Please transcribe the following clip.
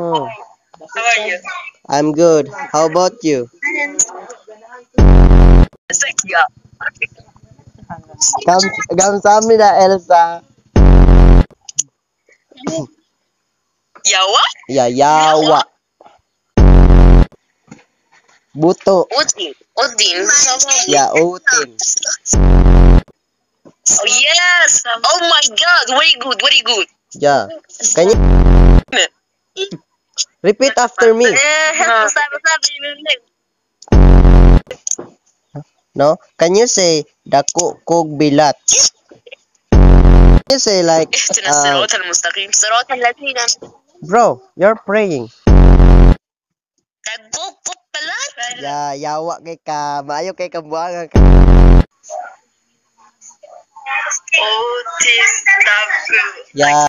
Oh, How are you? I'm good. How about you? Yeah. Kamsahamnida, Elsa. Yawa? Yawa. Buto. Udin. Udin. Yautin. Oh, yes. Oh my God. Very good. Very good. Yeah. Can you repeat after me? No? Can you say dako kog bilat? Can you say like اهدنا الصراط المستقيم صراط الذين bro, you're praying. تقوك بلاد. Ya, yawa kay ka, maayo kay kabuangan ka. Otis W. Ya.